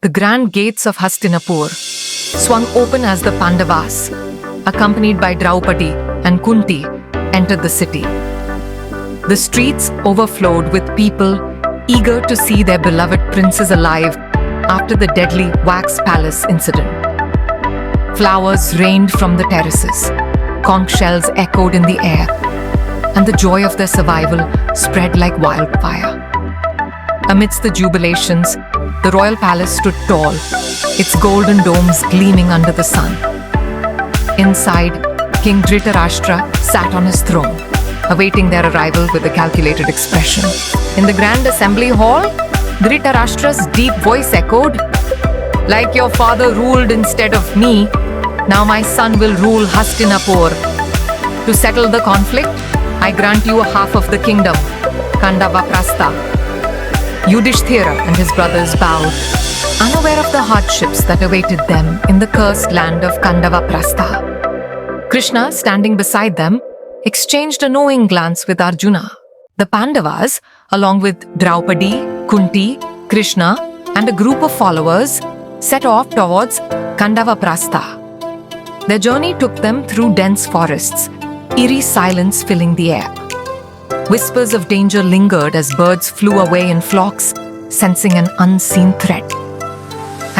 the grand gates of Hastinapur swung open as the Pandavas, accompanied by Draupadi and Kunti, entered the city. The streets overflowed with people eager to see their beloved princes alive after the deadly wax palace incident. Flowers rained from the terraces, conch shells echoed in the air, and the joy of their survival spread like wildfire. Amidst the jubilations, the royal palace stood tall, its golden domes gleaming under the sun. Inside, King Dhritarashtra sat on his throne, awaiting their arrival with a calculated expression. In the grand assembly hall, Dhritarashtra's deep voice echoed, "Like your father ruled instead of me, now my son will rule Hastinapur. To settle the conflict, I grant you half of the kingdom, Khandavaprastha." Yudhishthira and his brothers bowed, unaware of the hardships that awaited them in the cursed land of Khandavaprastha. Krishna, standing beside them, exchanged a knowing glance with Arjuna. The Pandavas, along with Draupadi, Kunti, Krishna, and a group of followers, set off towards Khandavaprastha. Their journey took them through dense forests, eerie silence filling the air. Whispers of danger lingered as birds flew away in flocks, sensing an unseen threat.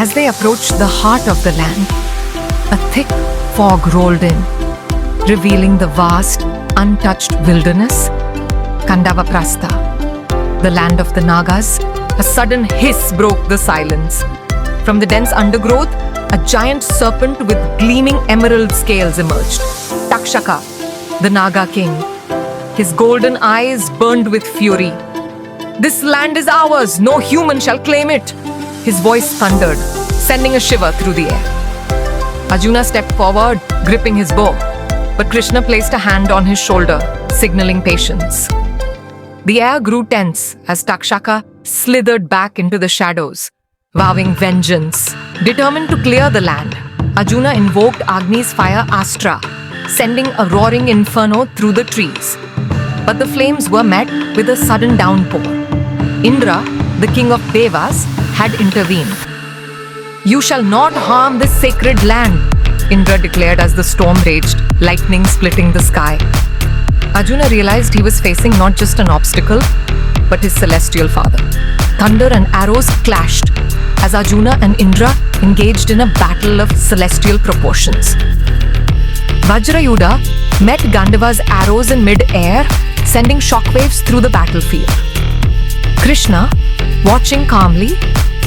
As they approached the heart of the land, a thick fog rolled in, revealing the vast, untouched wilderness, Khandavaprastha, the land of the Nagas. A sudden hiss broke the silence. From the dense undergrowth, a giant serpent with gleaming emerald scales emerged. Takshaka, the Naga king. His golden eyes burned with fury. "This land is ours, no human shall claim it." His voice thundered, sending a shiver through the air. Arjuna stepped forward, gripping his bow, but Krishna placed a hand on his shoulder, signaling patience. The air grew tense as Takshaka slithered back into the shadows, vowing vengeance. Determined to clear the land, Arjuna invoked Agni's fire astra, sending a roaring inferno through the trees. But the flames were met with a sudden downpour. Indra, the king of Devas, had intervened. "You shall not harm this sacred land," Indra declared as the storm raged, lightning splitting the sky. Arjuna realized he was facing not just an obstacle, but his celestial father. Thunder and arrows clashed as Arjuna and Indra engaged in a battle of celestial proportions. Vajrayudha met Gandharva's arrows in mid-air, sending shockwaves through the battlefield. Krishna, watching calmly,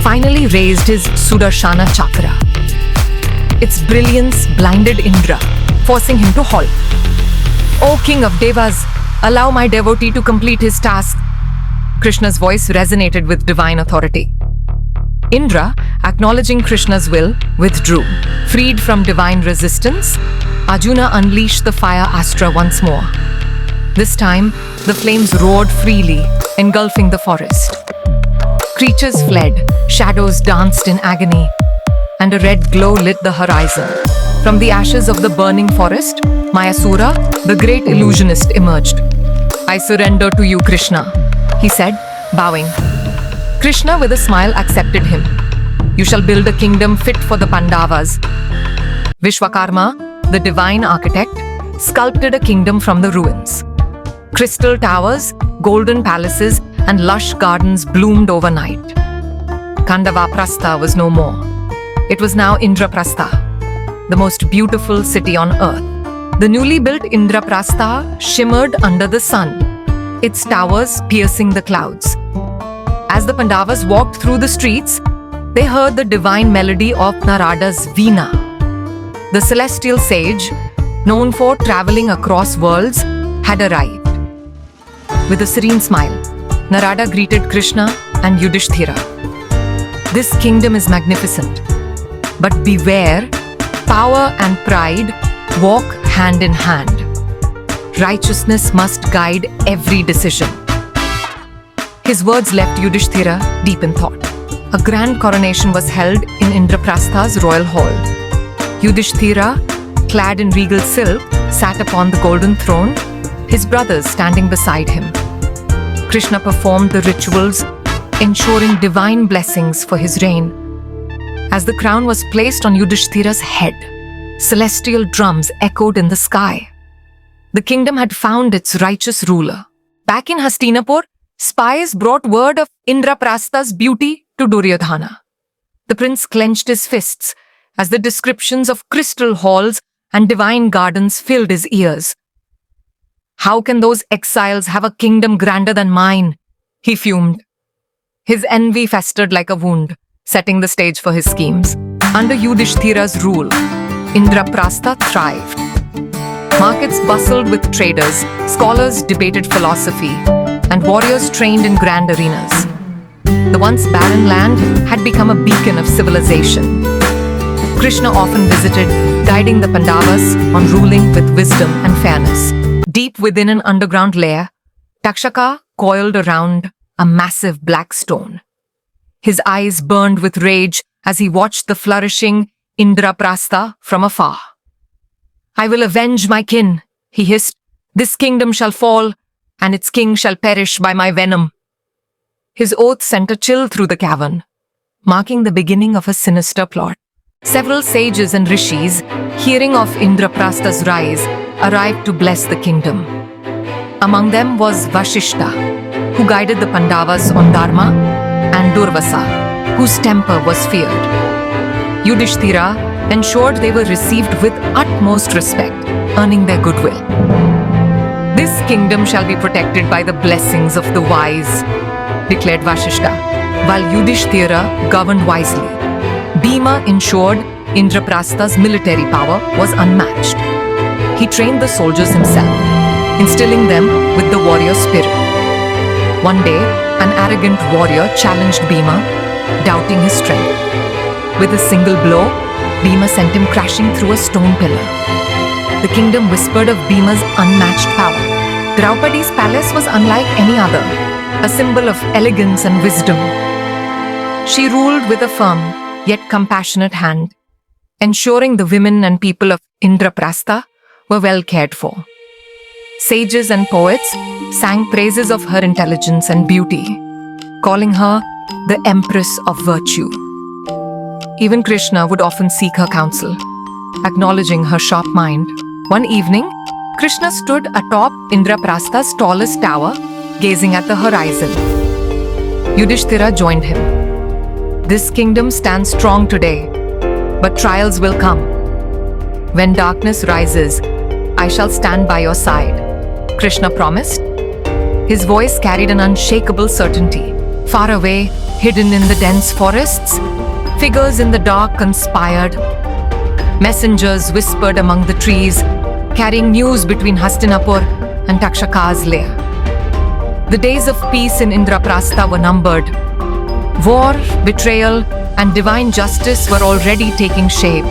finally raised his Sudarshana chakra. Its brilliance blinded Indra, forcing him to halt. "O King of Devas, allow my devotee to complete his task." Krishna's voice resonated with divine authority. Indra, acknowledging Krishna's will, withdrew. Freed from divine resistance, Arjuna unleashed the fire astra once more. This time, the flames roared freely, engulfing the forest. Creatures fled, shadows danced in agony, and a red glow lit the horizon. From the ashes of the burning forest, Mayasura, the great illusionist, emerged. "I surrender to you, Krishna," he said, bowing. Krishna, with a smile, accepted him. "You shall build a kingdom fit for the Pandavas." Vishwakarma, the divine architect, sculpted a kingdom from the ruins. Crystal towers, golden palaces, and lush gardens bloomed overnight. Khandavaprastha was no more. It was now Indraprastha, the most beautiful city on earth. The newly built Indraprastha shimmered under the sun, its towers piercing the clouds. As the Pandavas walked through the streets, they heard the divine melody of Narada's Veena. The celestial sage, known for traveling across worlds, had arrived. With a serene smile, Narada greeted Krishna and Yudhishthira. "This kingdom is magnificent, but beware, power and pride walk hand in hand. Righteousness must guide every decision." His words left Yudhishthira deep in thought. A grand coronation was held in Indraprastha's royal hall. Yudhishthira, clad in regal silk, sat upon the golden throne, his brothers standing beside him. Krishna performed the rituals, ensuring divine blessings for his reign. As the crown was placed on Yudhishthira's head, celestial drums echoed in the sky. The kingdom had found its righteous ruler. Back in Hastinapur, spies brought word of Indraprastha's beauty to Duryodhana. The prince clenched his fists as the descriptions of crystal halls and divine gardens filled his ears. How can those exiles have a kingdom grander than mine? He fumed. His envy festered like a wound, setting the stage for his schemes. Under Yudhishthira's rule, Indraprastha thrived. Markets bustled with traders, scholars debated philosophy, and warriors trained in grand arenas. The once barren land had become a beacon of civilization. Krishna often visited, guiding the Pandavas on ruling with wisdom and fairness. Deep within an underground lair, Takshaka coiled around a massive black stone. His eyes burned with rage as he watched the flourishing Indraprastha from afar. "I will avenge my kin," he hissed. "This kingdom shall fall, and its king shall perish by my venom." His oath sent a chill through the cavern, marking the beginning of a sinister plot. Several sages and rishis, hearing of Indraprastha's rise, arrived to bless the kingdom. Among them was Vashishta, who guided the Pandavas on Dharma, and Durvasa, whose temper was feared. Yudhishthira ensured they were received with utmost respect, earning their goodwill. "This kingdom shall be protected by the blessings of the wise," declared Vashishta, while Yudhishthira governed wisely. Bhima ensured Indraprastha's military power was unmatched. He trained the soldiers himself, instilling them with the warrior spirit. One day, an arrogant warrior challenged Bhima, doubting his strength. With a single blow, Bhima sent him crashing through a stone pillar. The kingdom whispered of Bhima's unmatched power. Draupadi's palace was unlike any other, a symbol of elegance and wisdom. She ruled with a firm yet compassionate hand, ensuring the women and people of Indraprastha were well cared for. Sages and poets sang praises of her intelligence and beauty, calling her the Empress of Virtue. Even Krishna would often seek her counsel, acknowledging her sharp mind. One evening, Krishna stood atop Indraprastha's tallest tower, gazing at the horizon. Yudhishthira joined him. "This kingdom stands strong today, but trials will come. When darkness rises, I shall stand by your side," Krishna promised. His voice carried an unshakable certainty. Far away, hidden in the dense forests, figures in the dark conspired. Messengers whispered among the trees, carrying news between Hastinapur and Takshaka's lair. The days of peace in Indraprastha were numbered. War, betrayal, and divine justice were already taking shape.